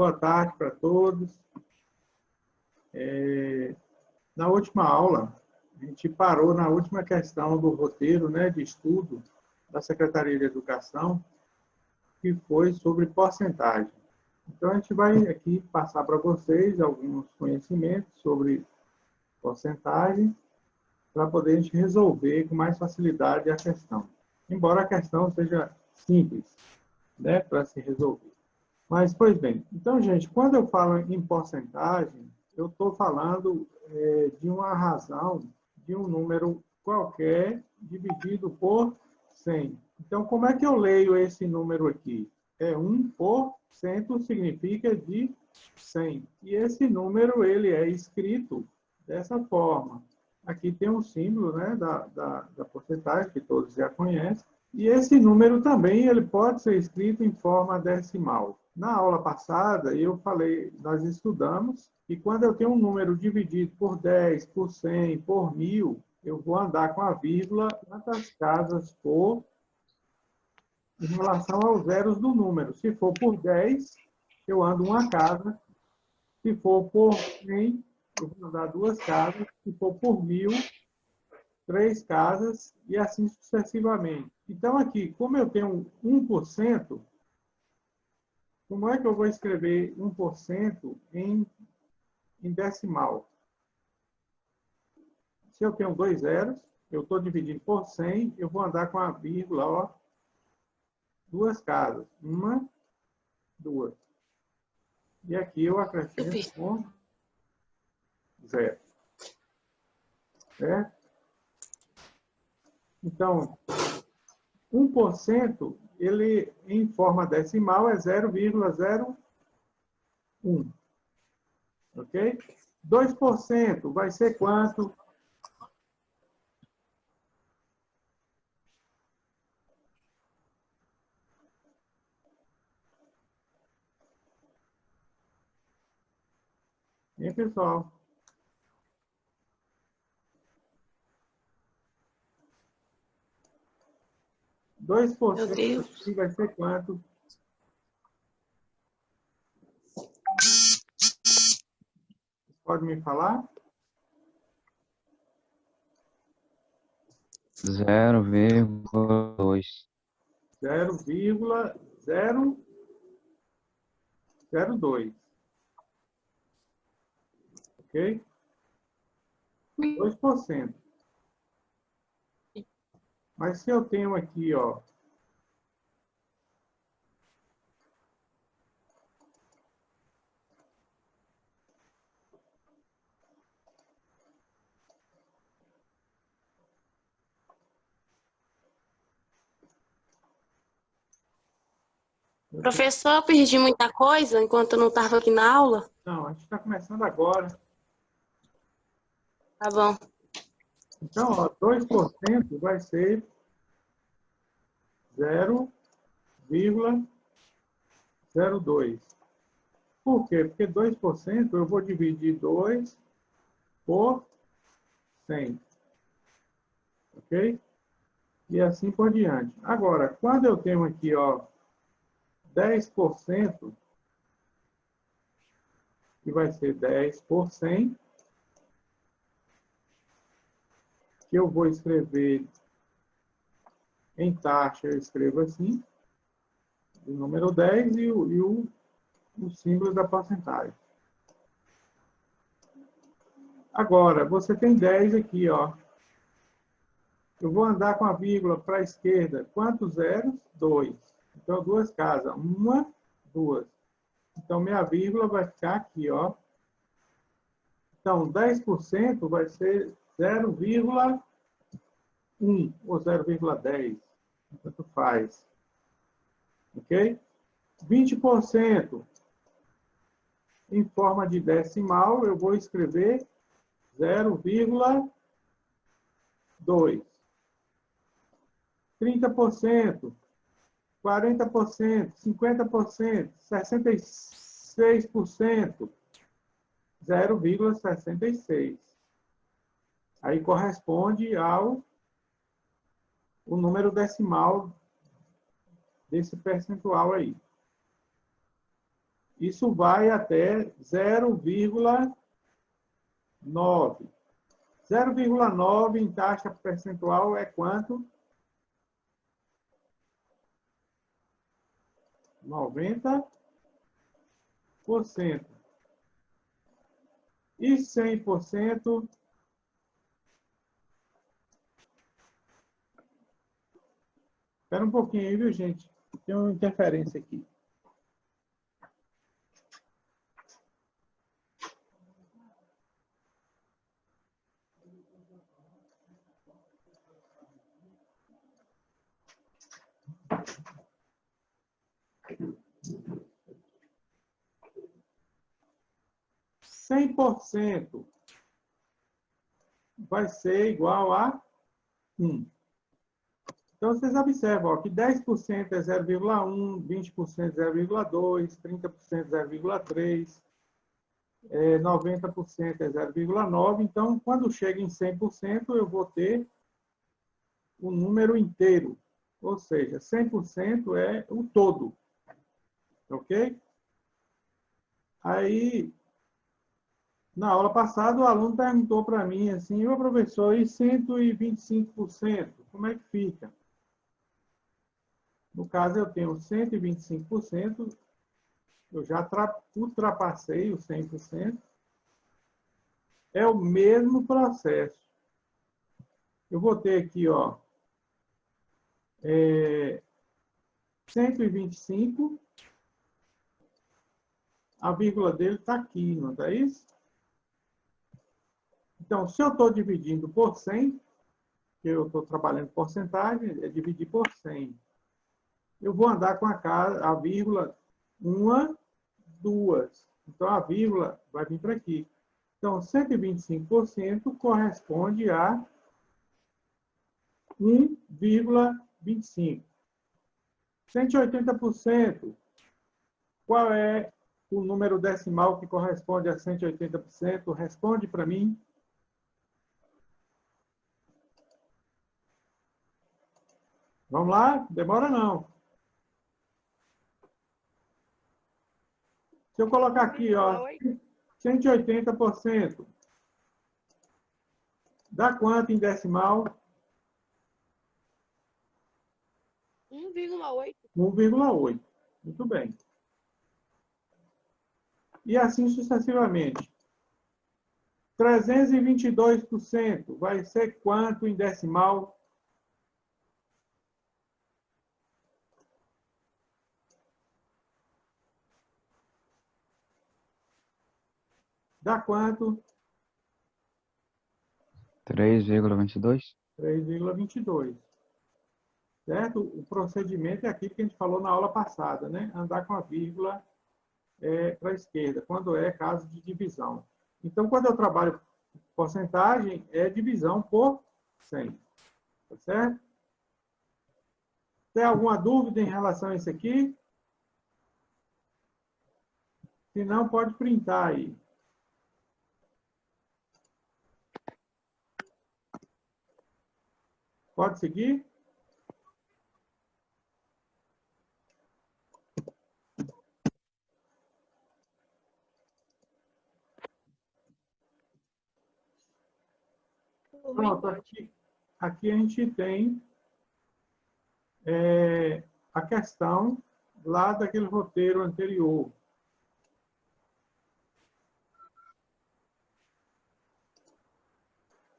boa tarde para todos. Na última aula, a gente parou na última questão do roteiro, né, de estudo da Secretaria de Educação, que foi sobre porcentagem. Então, a gente vai aqui passar para vocês alguns conhecimentos sobre porcentagem, para poder a gente resolver com mais facilidade a questão. Embora a questão seja simples, né, para se resolver. Mas, pois bem, então, gente, quando eu falo em porcentagem, eu estou falando de uma razão, de um número qualquer, dividido por 100. Então, como é que eu leio esse número aqui? 1% significa de 100. E esse número, ele é escrito dessa forma. Aqui tem um símbolo, né, da porcentagem, que todos já conhecem. E esse número também ele pode ser escrito em forma decimal. Na aula passada, eu falei, nós estudamos, que quando eu tenho um número dividido por 10, por 100, por 1000, eu vou andar com a vírgula quantas casas for em relação aos zeros do número. Se for por 10, eu ando uma casa. Se for por 100, eu vou andar duas casas. Se for por 1000, 3 casas, e assim sucessivamente. Então, aqui, como eu tenho 1%, como é que eu vou escrever 1% em decimal? Se eu tenho 2 zeros, eu estou dividindo por 100, eu vou andar com a vírgula, ó, duas casas. 1, 2. E aqui eu acrescento com 0. Certo? Então, 1%, ele, em forma decimal, é 0,01. Ok? 2% vai ser quanto? Hein, pessoal? 2% aqui vai ser quanto? Pode me falar? 0,2. 0,002. Ok? 2%. Mas se eu tenho aqui, ó, Professor, eu perdi muita coisa enquanto eu não estava aqui na aula? não, a gente está começando agora. Tá bom. Então, ó, 2% vai ser 0,02. Por quê? Porque 2% eu vou dividir 2 por 100. Ok? E assim por diante. Agora, quando eu tenho aqui, ó, 10%, que vai ser 10 por 100, que eu vou escrever em taxa, eu escrevo assim, o número 10 e o símbolo da porcentagem. Agora, você tem 10 aqui, ó. Eu vou andar com a vírgula para a esquerda. Quantos zeros? 2. Então, duas casas. 1, 2. Então, minha vírgula vai ficar aqui, ó. Então, 10% vai ser 0,1 ou 0,10. Tanto faz. Ok? 20% em forma de decimal, eu vou escrever 0,2. 30%, 40%, 50%, 66%, 0,66. Aí corresponde ao o número decimal desse percentual aí. Isso vai até 0,9. 0,9 em taxa percentual é quanto? 90%. E 100%? Espera um pouquinho aí, viu, gente? Tem uma interferência aqui. Cem por cento vai ser igual a 1. Então, vocês observam ó, que 10% é 0,1, 20% é 0,2, 30% é 0,3, 90% é 0,9. Então, quando chega em 100%, eu vou ter o número inteiro. Ou seja, 100% é o todo. Ok? Aí, na aula passada, o aluno perguntou para mim assim, ô professor, e 125%? Como é que fica? No caso, eu tenho 125%, eu já ultrapassei os 100%. É o mesmo processo. Eu vou ter aqui, ó, 125, a vírgula dele está aqui, não é isso? Então, se eu estou dividindo por 100, que eu estou trabalhando porcentagem, é dividir por 100. Eu vou andar com a vírgula 1, 2. Então, a vírgula vai vir para aqui. Então, 125% corresponde a 1,25. 180%, qual é o número decimal que corresponde a 180%? Responde para mim. Vamos lá? Demora não. Se eu colocar aqui, ó, 180%, dá quanto em decimal? 1,8. 1,8. Muito bem. E assim sucessivamente. 322% vai ser quanto em decimal? Dá quanto? 3,22. 3,22. Certo? O procedimento é aquilo que a gente falou na aula passada, né? Andar com a vírgula para a esquerda, quando é caso de divisão. Então, quando eu trabalho porcentagem, é divisão por 100. Tá certo? Tem alguma dúvida em relação a isso aqui? Se não, pode printar aí. Pode seguir? Pronto, aqui a gente tem a questão lá daquele roteiro anterior.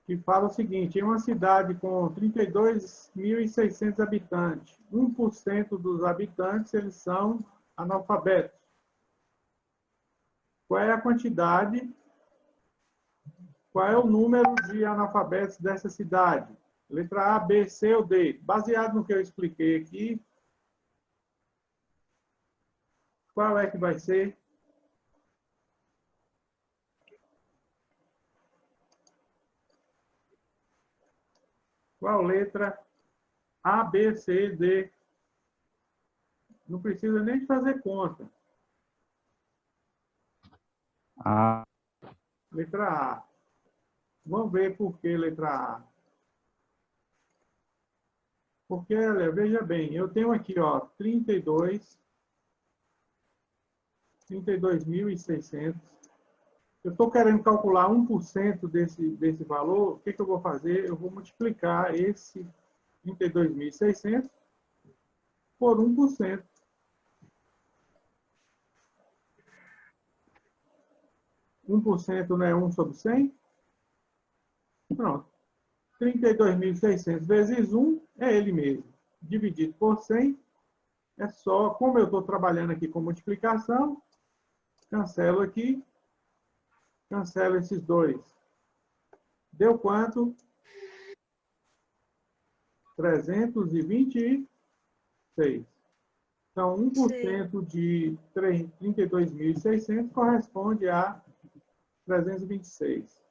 Que fala o seguinte, em uma cidade com 32.600 habitantes, 1% dos habitantes eles são analfabetos. Qual é a quantidade, qual é o número de analfabetos dessa cidade? Letra A, B, C ou D? Baseado no que eu expliquei aqui, qual é que vai ser? Qual letra? A, B, C, D? Não precisa nem de fazer conta. A. Letra A. Vamos ver por que letra A. Porque, olha, veja bem, eu tenho aqui, ó, 32 32.600. Eu estou querendo calcular 1% desse valor. O que eu vou fazer? Eu vou multiplicar esse 32.600 por 1%. 1% não é 1 sobre 100? Pronto. 32.600 vezes 1 é ele mesmo. Dividido por 100 é só, como eu estou trabalhando aqui com multiplicação, cancelo aqui, cancelo esses dois. Deu quanto? 326. Então, 1% de 32.600 corresponde a 326.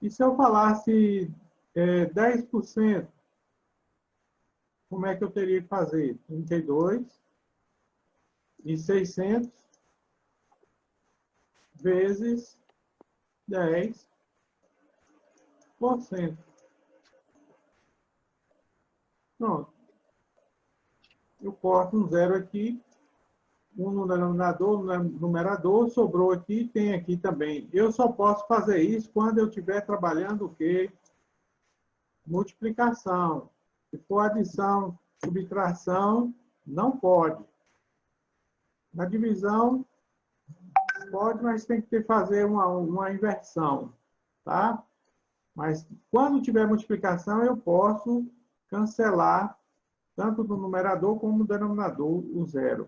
E se eu falasse 10%, como é que eu teria que fazer? 32.600 vezes 10%. Pronto. Eu corto um zero aqui, um no denominador, no numerador, sobrou aqui, tem aqui também. Eu só posso fazer isso quando eu estiver trabalhando o quê? Multiplicação. Se for adição, subtração, não pode. Na divisão, pode, mas tem que fazer uma inversão, tá? Mas quando tiver multiplicação, eu posso cancelar tanto no numerador como no denominador o zero.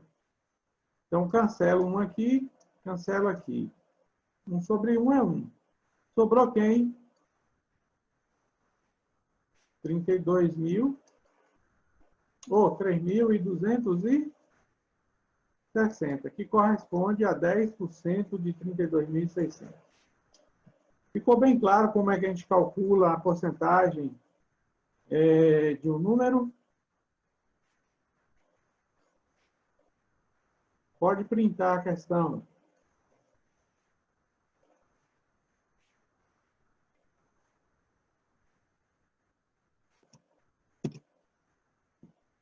Então, cancelo um aqui, cancelo aqui. 1 sobre 1 é 1. Sobrou quem? 32.000, ou 3.260, que corresponde a 10% de 32.600. Ficou bem claro como é que a gente calcula a porcentagem de um número? Pode printar a questão.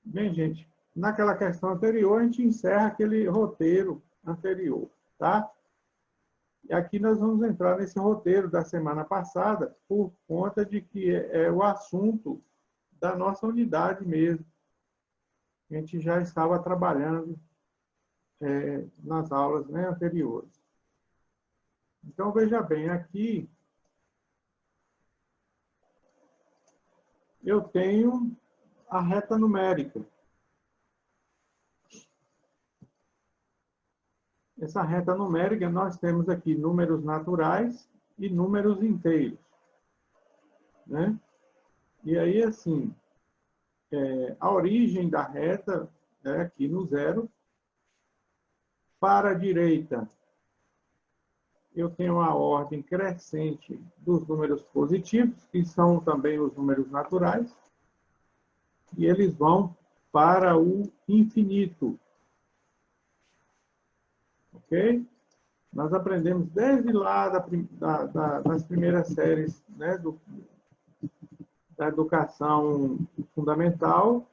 Bem, gente, naquela questão anterior, a gente encerra aquele roteiro anterior, tá? E aqui nós vamos entrar nesse roteiro da semana passada, por conta de que é o assunto da nossa unidade mesmo. A gente já estava trabalhando nas aulas, né, anteriores. Então, veja bem, aqui eu tenho a reta numérica. Essa reta numérica, nós temos aqui números naturais e números inteiros, né? E aí, assim, a origem da reta é aqui no zero. Para a direita, eu tenho a ordem crescente dos números positivos, que são também os números naturais, e eles vão para o infinito. Ok? Nós aprendemos desde lá das primeiras séries, né, da educação fundamental,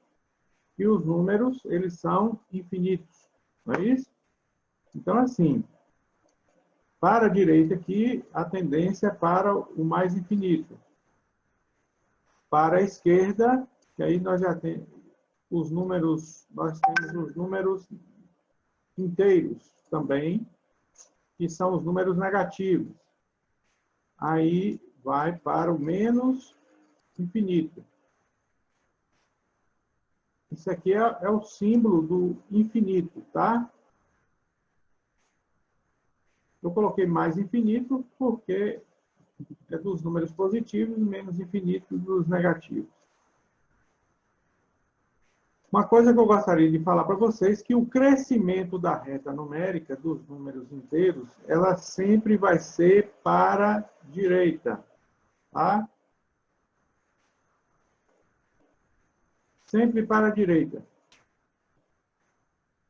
que os números, eles são infinitos. Não é isso? Então, assim, para a direita aqui, a tendência é para o mais infinito. Para a esquerda, que aí nós já temos os números, nós temos os números inteiros também, que são os números negativos. Aí vai para o menos infinito. Isso aqui é o símbolo do infinito, tá? Eu coloquei mais infinito porque é dos números positivos, menos infinito dos negativos. Uma coisa que eu gostaria de falar para vocês é que o crescimento da reta numérica dos números inteiros, ela sempre vai ser para a direita, tá? Sempre para a direita.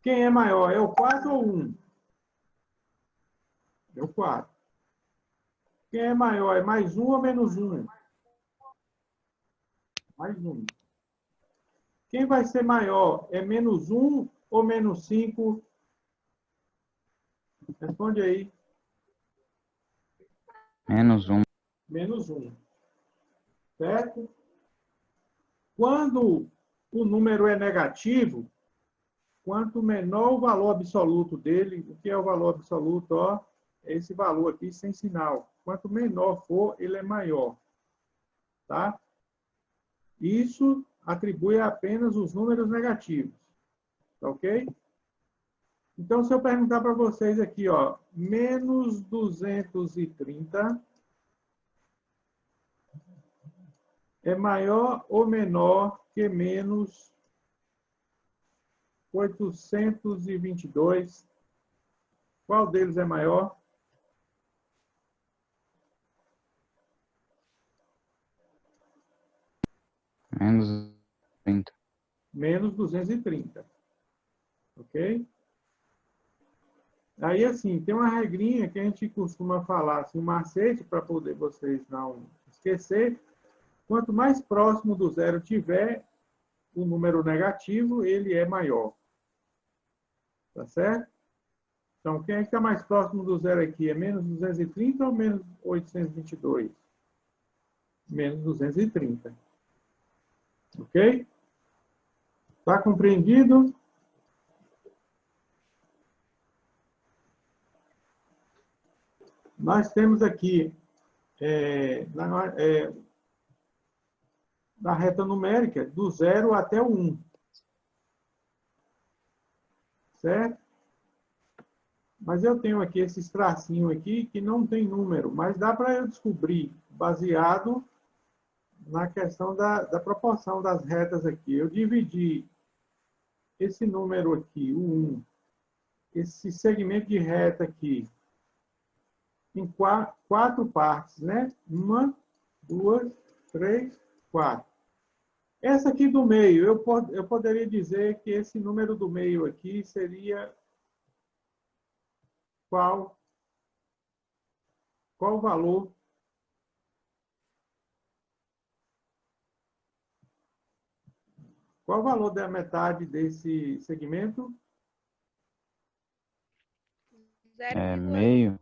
Quem é maior, é o 4 ou 1? É o 4. Quem é maior, é mais 1 ou menos 1? Mais 1. Quem vai ser maior, é menos 1 ou menos 5? Responde aí. -1. Menos 1. Certo? Quando o número é negativo, quanto menor o valor absoluto dele, o que é o valor absoluto? Ó, é esse valor aqui sem sinal. Quanto menor for, ele é maior. Tá? Isso atribui apenas os números negativos. Tá ok? Então, se eu perguntar para vocês aqui, ó, menos 230 é maior ou menor que menos 822? Qual deles é maior? -30. Menos 230. Ok? Aí, assim, tem uma regrinha que a gente costuma falar, assim, um macete para poder vocês não esquecer. Quanto mais próximo do zero tiver o número negativo, ele é maior. Tá certo? Então, quem é que está mais próximo do zero aqui? É menos 230 ou menos 822? Menos 230. Ok? Está compreendido? Nós temos aqui, na reta numérica, do 0 até o 1. Certo? Mas eu tenho aqui esse tracinho aqui que não tem número, mas dá para eu descobrir baseado na questão da proporção das retas aqui. Eu dividi esse número aqui, o 1, esse segmento de reta aqui, em quatro partes, né? 1, 2, 3, 4. Essa aqui do meio, eu poderia dizer que esse número do meio aqui seria qual o valor? Qual o valor da metade desse segmento? Meio.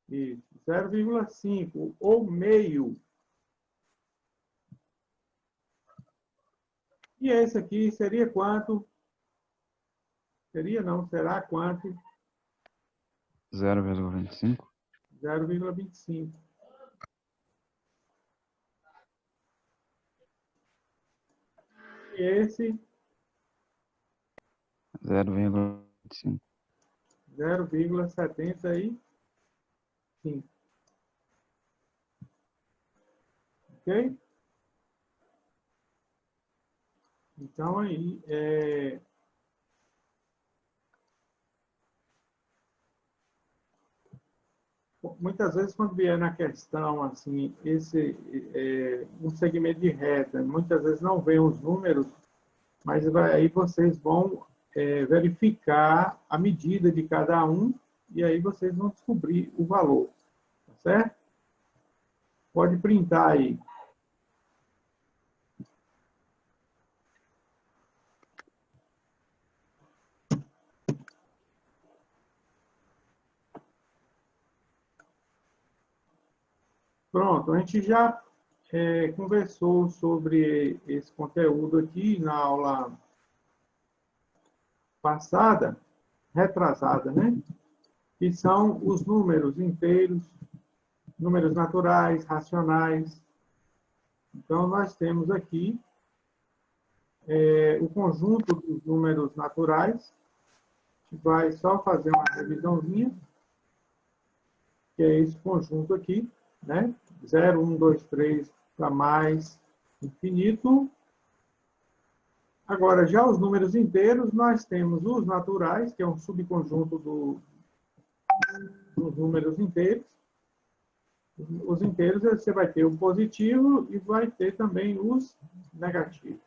Isso, 0,5 ou meio. E esse aqui seria quanto? Seria não, será quanto? 0,25. 0,25. E esse? 0,25. 0,75. Ok? Então, aí, muitas vezes, quando vier na questão, assim, um segmento de reta, muitas vezes não vem os números, mas aí vocês vão verificar a medida de cada um e aí vocês vão descobrir o valor. Tá certo? Pode printar aí. Pronto, a gente já conversou sobre esse conteúdo aqui na aula passada, retrasada, né? Que são os números inteiros, números naturais, racionais. Então, nós temos aqui o conjunto dos números naturais. A gente vai só fazer uma revisãozinha, que é esse conjunto aqui, né? 0, 1, 2, 3, para mais infinito. Agora, já os números inteiros, nós temos os naturais, que é um subconjunto dos números inteiros. Os inteiros, você vai ter o positivo e vai ter também os negativos.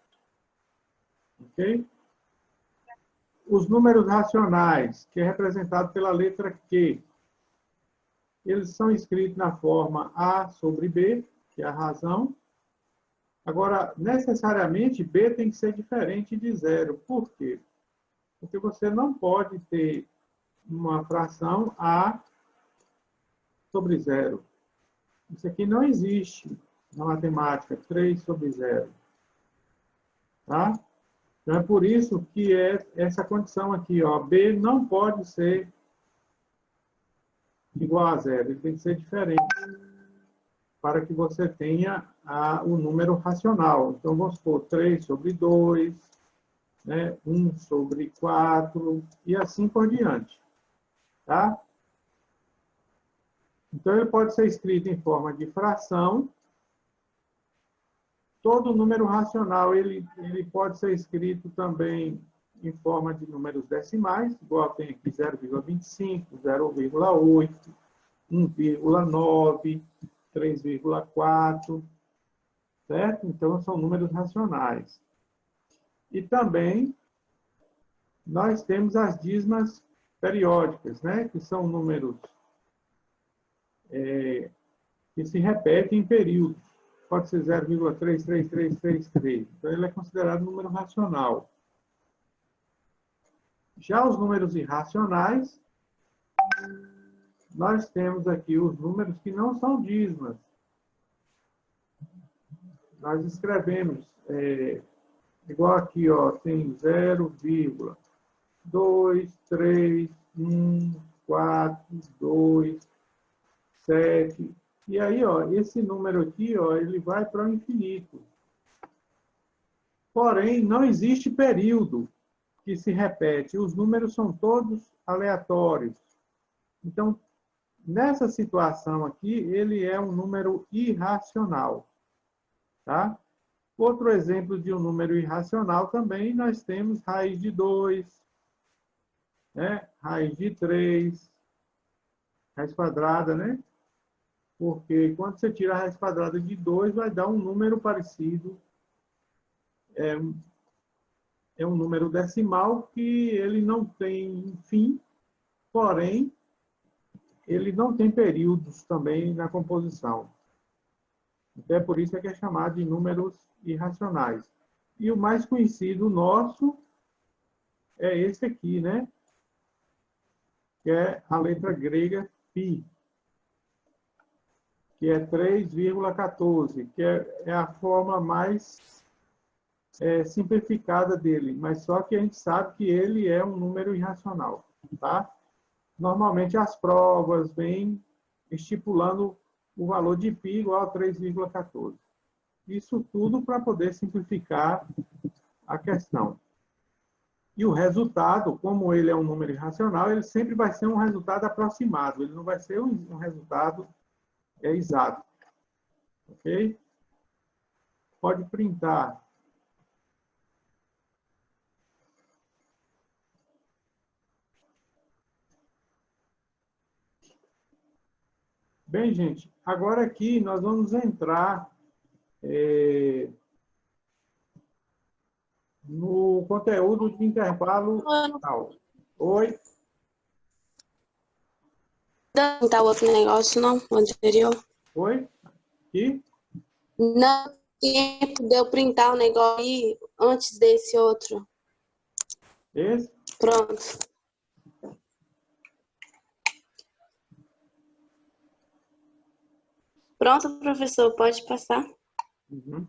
Ok? Os números racionais, que é representado pela letra Q, eles são escritos na forma A sobre B, que é a razão. Agora, necessariamente, B tem que ser diferente de zero. Por quê? Porque você não pode ter uma fração A sobre zero. Isso aqui não existe na matemática, 3 sobre zero. Tá? Então, é por isso que é essa condição aqui, ó, B não pode ser igual a zero, ele tem que ser diferente, para que você tenha o número racional. Então, vamos supor 3 sobre 2, né, 1 sobre 4, e assim por diante. Tá? Então, ele pode ser escrito em forma de fração. Todo número racional, ele pode ser escrito também em forma de números decimais, igual tem aqui 0,25, 0,8, 1,9, 3,4, certo? Então, são números racionais. E também, nós temos as dízimas periódicas, né? Que são números que se repetem em períodos. Pode ser 0,33333. Então, ele é considerado número racional. Já os números irracionais, nós temos aqui os números que não são dízimas. Nós escrevemos, igual aqui, ó, tem 0,23142,7. E aí, ó, esse número aqui, ó, ele vai para o infinito. Porém, não existe período que se repete. Os números são todos aleatórios. Então, nessa situação aqui, ele é um número irracional. Tá? Outro exemplo de um número irracional também, nós temos raiz de 2, né? Raiz de 3, raiz quadrada, né? Porque quando você tira a raiz quadrada de 2, vai dar um número parecido. É um número decimal que ele não tem fim, porém, ele não tem períodos também na composição. Então, é por isso que é chamado de números irracionais. E o mais conhecido nosso é esse aqui, né? Que é a letra grega π, que é 3,14, que é a forma mais simplificada dele, mas só que a gente sabe que ele é um número irracional, tá? Normalmente as provas vêm estipulando o valor de π igual a 3,14. Isso tudo para poder simplificar a questão. E o resultado, como ele é um número irracional, ele sempre vai ser um resultado aproximado, ele não vai ser um resultado exato. Ok? Pode printar. Bem, gente, agora aqui nós vamos entrar no conteúdo de intervalo final. Oi? Não tá outro negócio, não? O anterior? Oi? Aqui? Não, tempo de eu printar o negócio aí antes desse outro. Esse? Pronto. Pronto, professor, pode passar. Uhum.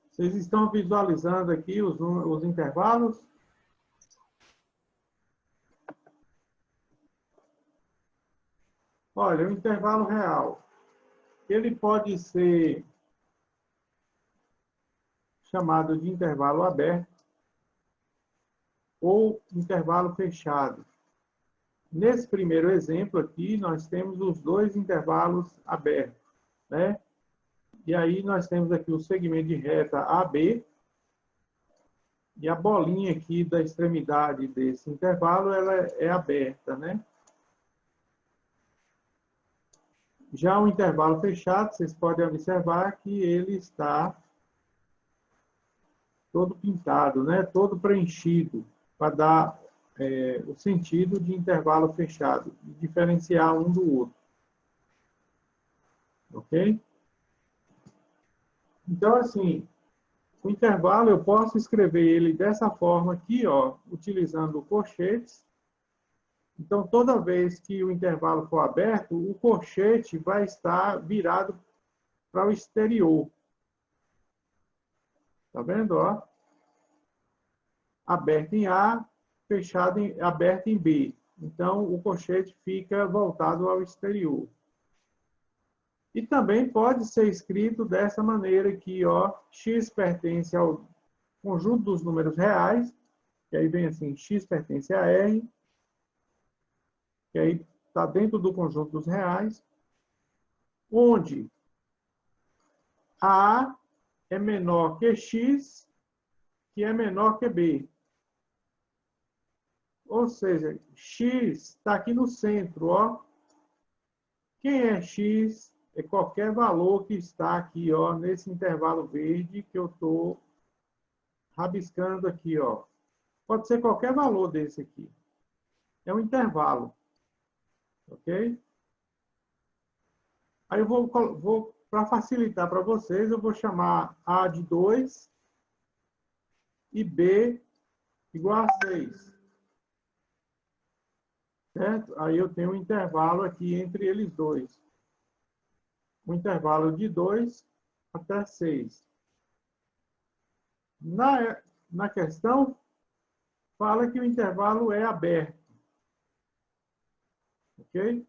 Vocês estão visualizando aqui os intervalos? Olha, o intervalo real, ele pode ser chamado de intervalo aberto ou intervalo fechado. Nesse primeiro exemplo aqui, nós temos os dois intervalos abertos, né? E aí nós temos aqui o segmento de reta AB, e a bolinha aqui da extremidade desse intervalo, ela é aberta, né? Já o intervalo fechado, vocês podem observar que ele está todo pintado, né? Todo preenchido, para dar o sentido de intervalo fechado, diferenciar um do outro. Ok? Então, assim, O intervalo eu posso escrever ele dessa forma aqui, ó, utilizando colchetes. Então, toda vez que o intervalo for aberto, o colchete vai estar virado para o exterior. Tá vendo, ó? Aberto em A, aberto em B. Então, o colchete fica voltado ao exterior. E também pode ser escrito dessa maneira aqui, ó, x pertence ao conjunto dos números reais, que aí vem assim, x pertence a R, que aí está dentro do conjunto dos reais, onde A é menor que X, que é menor que B. Ou seja, X está aqui no centro, ó. Quem é X? É qualquer valor que está aqui, ó, nesse intervalo verde que eu estou rabiscando aqui, ó. Pode ser qualquer valor desse aqui. É um intervalo. Ok? Aí eu vou para facilitar para vocês, eu vou chamar A de 2 e B igual a 6. Certo? Aí eu tenho um intervalo aqui entre eles dois. Um intervalo de 2 até 6. Na questão, fala que o intervalo é aberto. Ok?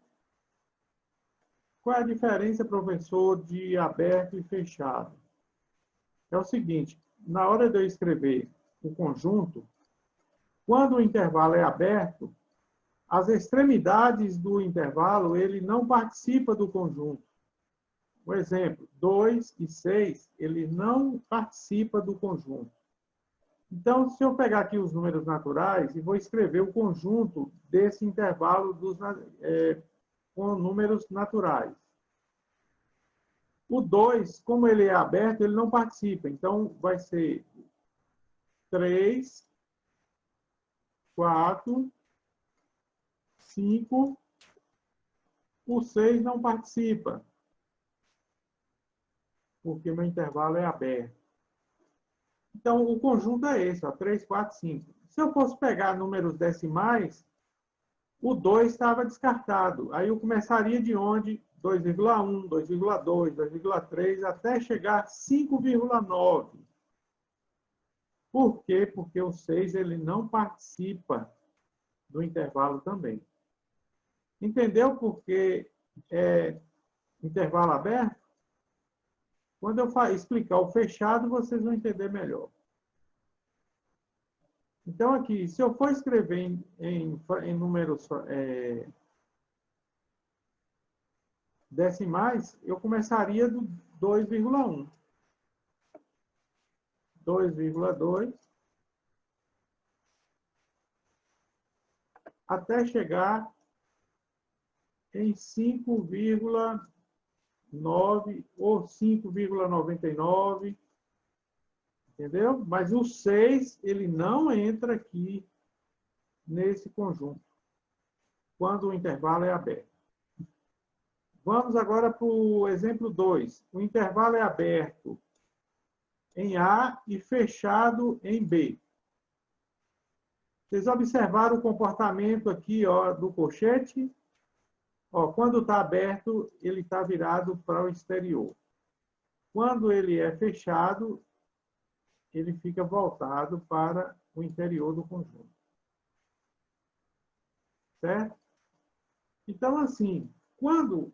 Qual é a diferença, professor, de aberto e fechado? É o seguinte, na hora de eu escrever o conjunto, quando o intervalo é aberto, as extremidades do intervalo, ele não participa do conjunto. Por exemplo, 2 e 6, ele não participa do conjunto. Então, se eu pegar aqui os números naturais e vou escrever o conjunto desse intervalo com números naturais. O 2, como ele é aberto, ele não participa. Então, vai ser 3, 4, 5. O 6 não participa, porque meu intervalo é aberto. Então, o conjunto é esse, ó, 3, 4, 5. Se eu fosse pegar números decimais, o 2 estava descartado. Aí eu começaria de onde? 2,1, 2,2, 2,3, até chegar a 5,9. Por quê? Porque o 6 ele não participa do intervalo também. Entendeu por que é intervalo aberto? Quando eu explicar o fechado, vocês vão entender melhor. Então, aqui, se eu for escrever em números decimais, eu começaria do 2,1. 2,2 até chegar em 5,9 ou 5,99. Entendeu? Mas o 6, ele não entra aqui nesse conjunto, quando o intervalo é aberto. Vamos agora para o exemplo 2. O intervalo é aberto em A e fechado em B. Vocês observaram o comportamento aqui, ó, do colchete? Ó, quando está aberto, ele está virado para o exterior. Quando ele é fechado, ele fica voltado para o interior do conjunto. Certo? Então, assim, quando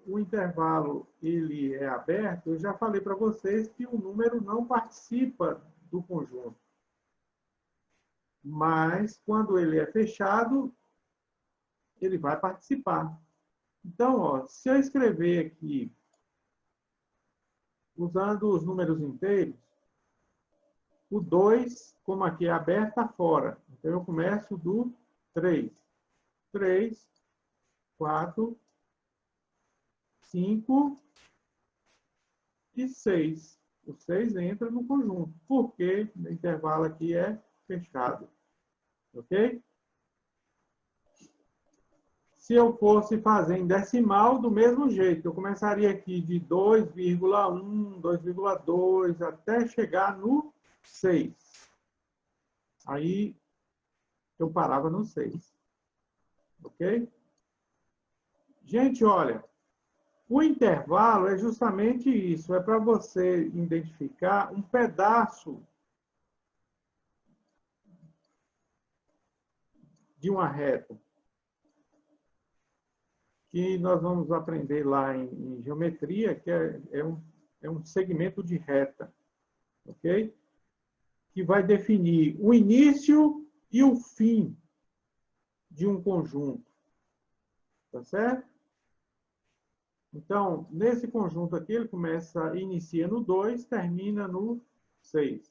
o intervalo ele é aberto, eu já falei para vocês que o número não participa do conjunto. Mas, quando ele é fechado, ele vai participar. Então, ó, se eu escrever aqui, usando os números inteiros, o 2, como aqui é aberto, está fora. Então, eu começo do 3. 3, 4, 5 e 6. O 6 entra no conjunto, porque o intervalo aqui é fechado. Ok? se eu fosse fazer em decimal, do mesmo jeito. Eu começaria aqui de 2,1, 2,2, até chegar no 6. Aí, eu parava no 6. Ok? Gente, olha, o intervalo é justamente isso. É para você identificar um pedaço de uma reta, que nós vamos aprender lá em geometria, que é um segmento de reta, ok? Que vai definir o início e o fim de um conjunto, tá certo? Então, nesse conjunto aqui, ele inicia no 2, termina no 6.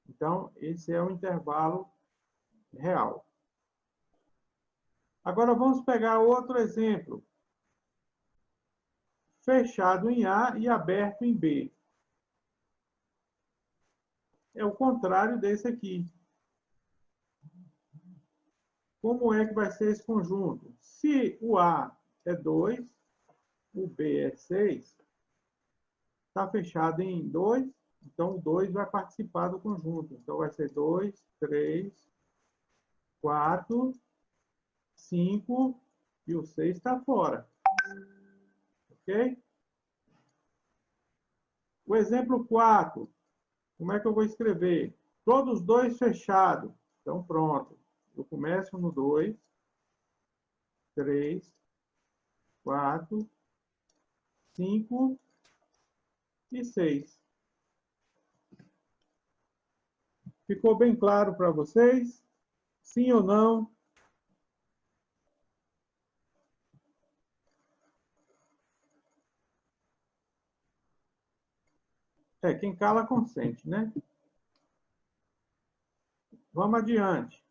Então, esse é o intervalo real. Agora, vamos pegar outro exemplo. Fechado em A e aberto em B. É o contrário desse aqui. Como é que vai ser esse conjunto? Se o A é 2, o B é 6, está fechado em 2, então o 2 vai participar do conjunto. Então vai ser 2, 3, 4, 5 e o 6 está fora. Ok? O exemplo 4. Como é que eu vou escrever? Todos dois fechados. Então pronto. Eu começo no 2, 3, 4, 5 e 6. Ficou bem claro para vocês? Sim ou não? Quem cala consente, né? Vamos adiante.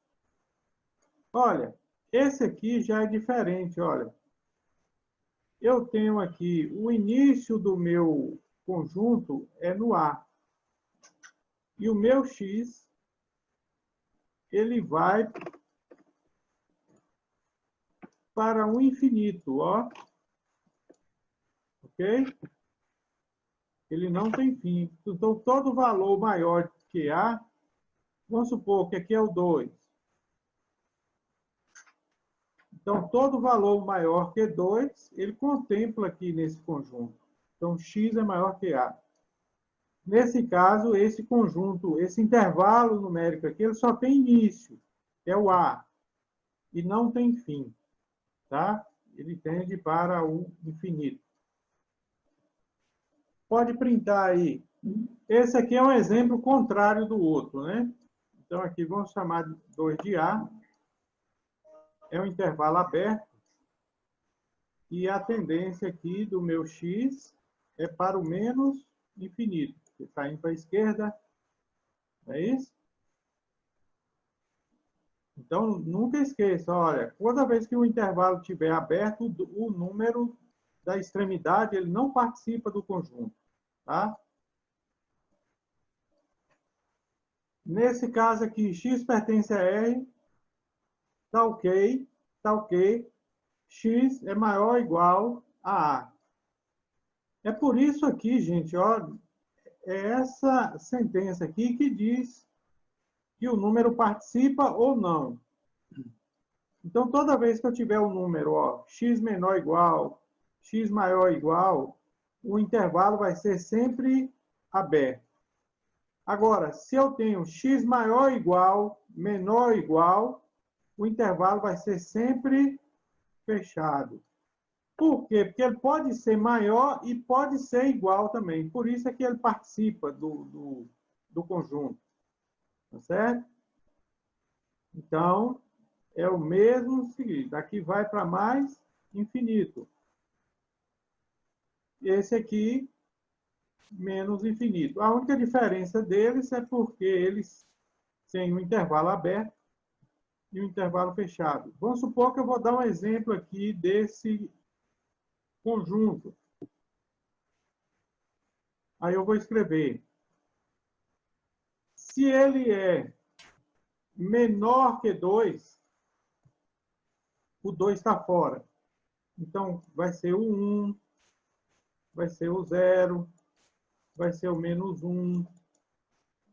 Olha, esse aqui já é diferente, olha. Eu tenho aqui, o início do meu conjunto é no A. E o meu X, ele vai para o infinito, ó. Ok? Ele não tem fim. Então, todo valor maior que A, vamos supor que aqui é o 2. Então, todo valor maior que 2, ele contempla aqui nesse conjunto. Então, x é maior que A. Nesse caso, esse conjunto, esse intervalo numérico aqui, ele só tem início, que é o A, e não tem fim, tá? Ele tende para o infinito. Pode printar aí. Esse aqui é um exemplo contrário do outro, né? Então, aqui vamos chamar de 2 de A. É um intervalo aberto. E a tendência aqui do meu x é para o menos infinito. Está indo para a esquerda. É isso? Então, nunca esqueça, olha, toda vez que o intervalo estiver aberto, o número da extremidade ele não participa do conjunto. Tá? Nesse caso aqui, x pertence a R. Tá ok. Tá ok. X é maior ou igual a A. É por isso aqui, gente, ó, é essa sentença aqui que diz que o número participa ou não. Então, toda vez que eu tiver um número, ó, x menor ou igual, x maior ou igual, o intervalo vai ser sempre aberto. Agora, se eu tenho x maior ou igual, menor ou igual, o intervalo vai ser sempre fechado. Por quê? Porque ele pode ser maior e pode ser igual também. Por isso é que ele participa do conjunto. Tá certo? Então, é o mesmo seguinte. Daqui vai para mais infinito. Esse aqui, menos infinito. A única diferença deles é porque eles têm um intervalo aberto e um intervalo fechado. Vamos supor que eu vou dar um exemplo aqui desse conjunto. Aí eu vou escrever. Se ele é menor que 2, o 2 está fora. Então, vai ser o 1, vai ser o 0, vai ser o -1,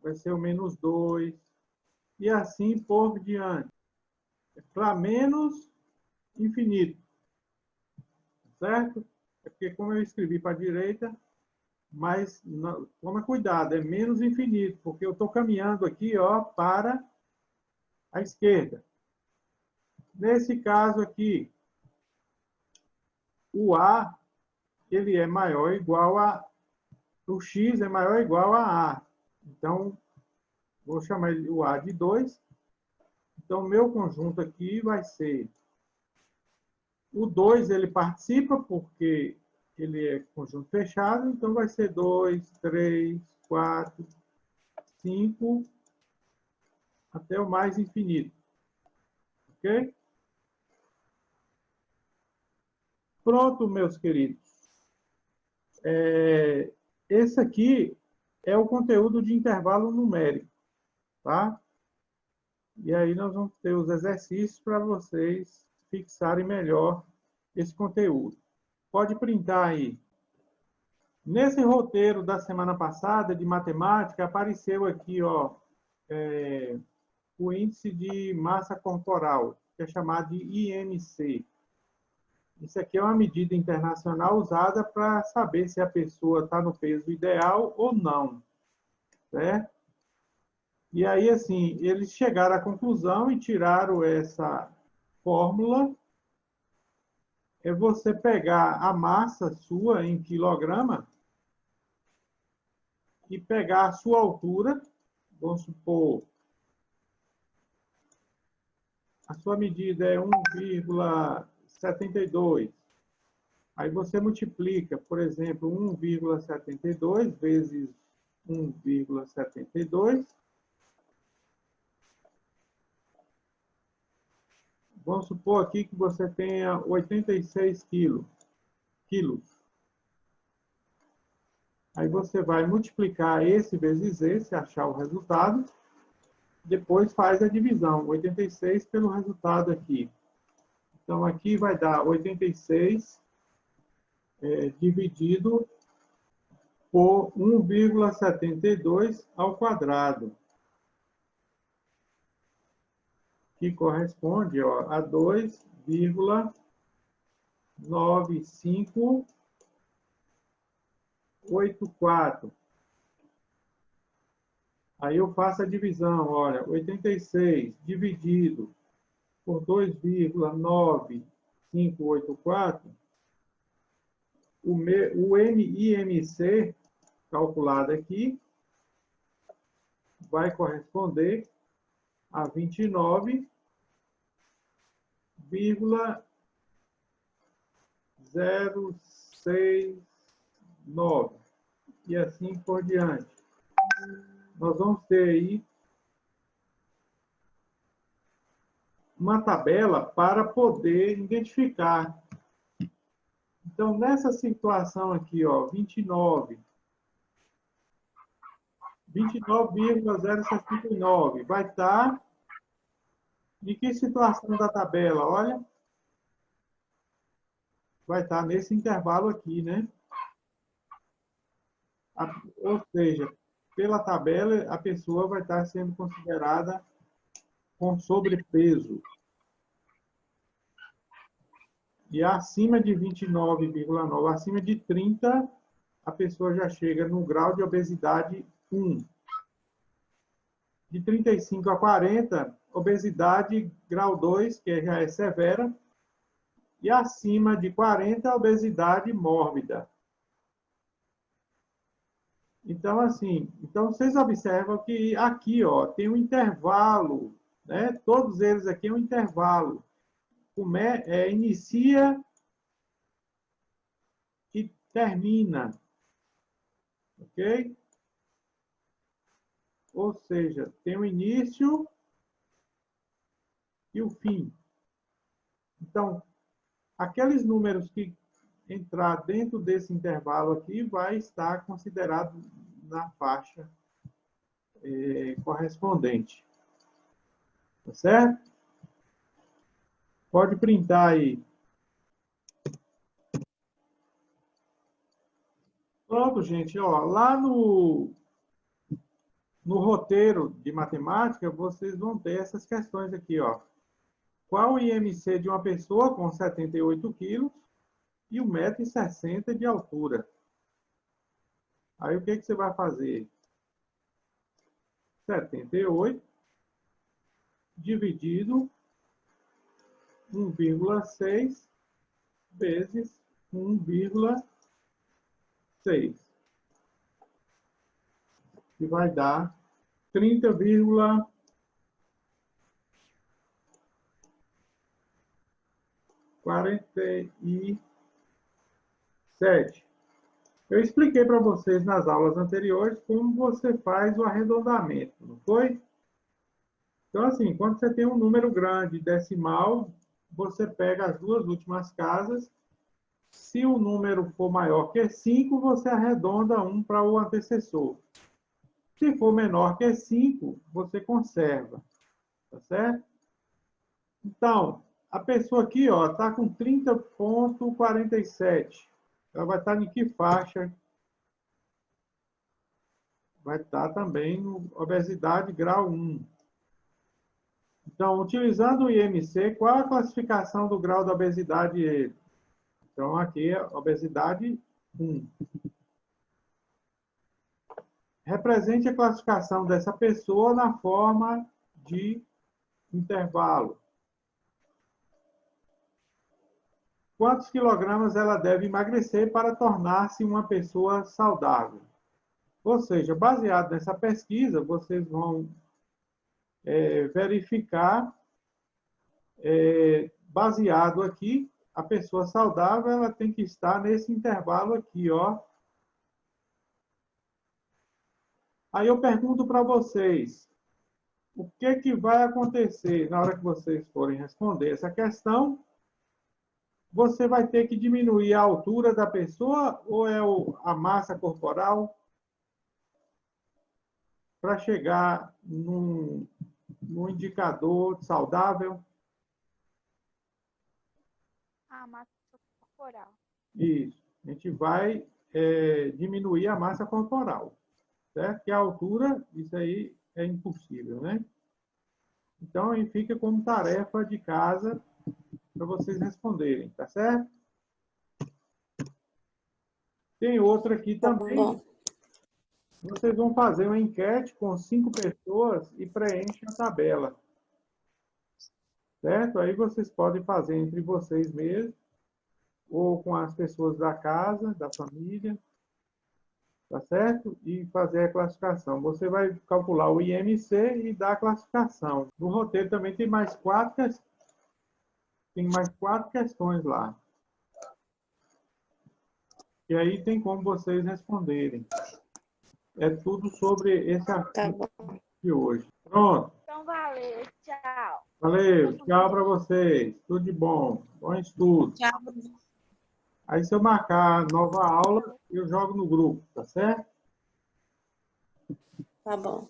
vai ser o -2, e assim por diante. Para menos infinito. Certo? É porque, como eu escrevi para a direita, mas não, toma cuidado, é menos infinito, porque eu estou caminhando aqui, ó, para a esquerda. Nesse caso aqui, o A, ele é maior ou igual a... O X é maior ou igual a A. Então, vou chamar o A de 2. Então, o meu conjunto aqui vai ser... O 2, ele participa porque ele é conjunto fechado, então vai ser 2, 3, 4, 5, até o mais infinito. Ok? Pronto, meus queridos. Esse aqui é o conteúdo de intervalo numérico, tá? E aí nós vamos ter os exercícios para vocês fixarem melhor esse conteúdo. Pode printar aí. Nesse roteiro da semana passada, de matemática, apareceu aqui, ó, o índice de massa corporal, que é chamado de IMC. Isso aqui é uma medida internacional usada para saber se a pessoa está no peso ideal ou não, certo? E aí, assim, eles chegaram à conclusão e tiraram essa fórmula. É você pegar a massa sua em quilograma e pegar a sua altura, vamos supor, a sua medida é 1,72. Aí você multiplica, por exemplo, 1,72 vezes 1,72. Vamos supor aqui que você tenha 86 quilos. Aí você vai multiplicar esse vezes esse, achar o resultado. Depois faz a divisão, 86 pelo resultado aqui. Então, aqui vai dar 86 dividido por 1,72 ao quadrado, que corresponde, ó, a 2,9584. Aí eu faço a divisão, olha, 86 dividido por 2,9584, o NIMC, calculado aqui, vai corresponder a 29,069. E assim por diante. Nós vamos ter aí uma tabela para poder identificar. Então, nessa situação aqui, ó, 29,069, vai estar em que situação da tabela? Olha, vai estar nesse intervalo aqui, né? Ou seja, pela tabela, a pessoa vai estar sendo considerada com sobrepeso. E acima de 29,9, acima de 30, a pessoa já chega no grau de obesidade 1. De 35 a 40, obesidade grau 2, que já é severa. E acima de 40, obesidade mórbida. Então, assim, vocês observam que aqui, ó, tem um intervalo, né? Todos eles aqui é um intervalo. Inicia e termina. Ok? Ou seja, tem o início e o fim. Então, aqueles números que entrar dentro desse intervalo aqui vai estar considerado na faixa correspondente. Tá certo? Pode printar aí. Pronto, gente. Ó, lá no roteiro de matemática, vocês vão ter essas questões aqui, ó. Qual o IMC de uma pessoa com 78 quilos e 1,60 m de altura? Aí, o que você vai fazer? 78 dividido 1,6 vezes 1,6. Que vai dar 30,47. Eu expliquei para vocês nas aulas anteriores como você faz o arredondamento, não foi? Então, assim, quando você tem um número grande decimal, você pega as duas últimas casas. Se o número for maior que 5, você arredonda um para o antecessor. Se for menor que 5, você conserva. Tá certo? Então, a pessoa aqui está com 30,47. Ela vai estar em que faixa? Vai estar também no obesidade grau 1. Então, utilizando o IMC, qual a classificação do grau da obesidade? Então, aqui é obesidade 1. Represente a classificação dessa pessoa na forma de intervalo. Quantos quilogramas ela deve emagrecer para tornar-se uma pessoa saudável? Ou seja, baseado nessa pesquisa, vocês vão verificar, baseado aqui, a pessoa saudável ela tem que estar nesse intervalo aqui, ó. Aí eu pergunto para vocês, o que vai acontecer na hora que vocês forem responder essa questão? Você vai ter que diminuir a altura da pessoa ou é a massa corporal para chegar num indicador saudável? A massa corporal. Isso. A gente vai diminuir a massa corporal. Certo? Que a altura, isso aí é impossível, né? Então, aí fica como tarefa de casa para vocês responderem, tá certo? Tem outra aqui também. Vocês vão fazer uma enquete com 5 pessoas e preenchem a tabela. Certo? Aí vocês podem fazer entre vocês mesmos ou com as pessoas da casa, da família. Tá certo? E fazer a classificação. Você vai calcular o IMC e dar a classificação. No roteiro também tem mais 4 questões lá. E aí tem como vocês responderem. É tudo sobre esse artigo de hoje. Pronto. Então, valeu. Tchau. Valeu. Tchau para vocês. Tudo de bom. Bom estudo. Tchau. Aí, se eu marcar nova aula, eu jogo no grupo, tá certo? Tá bom.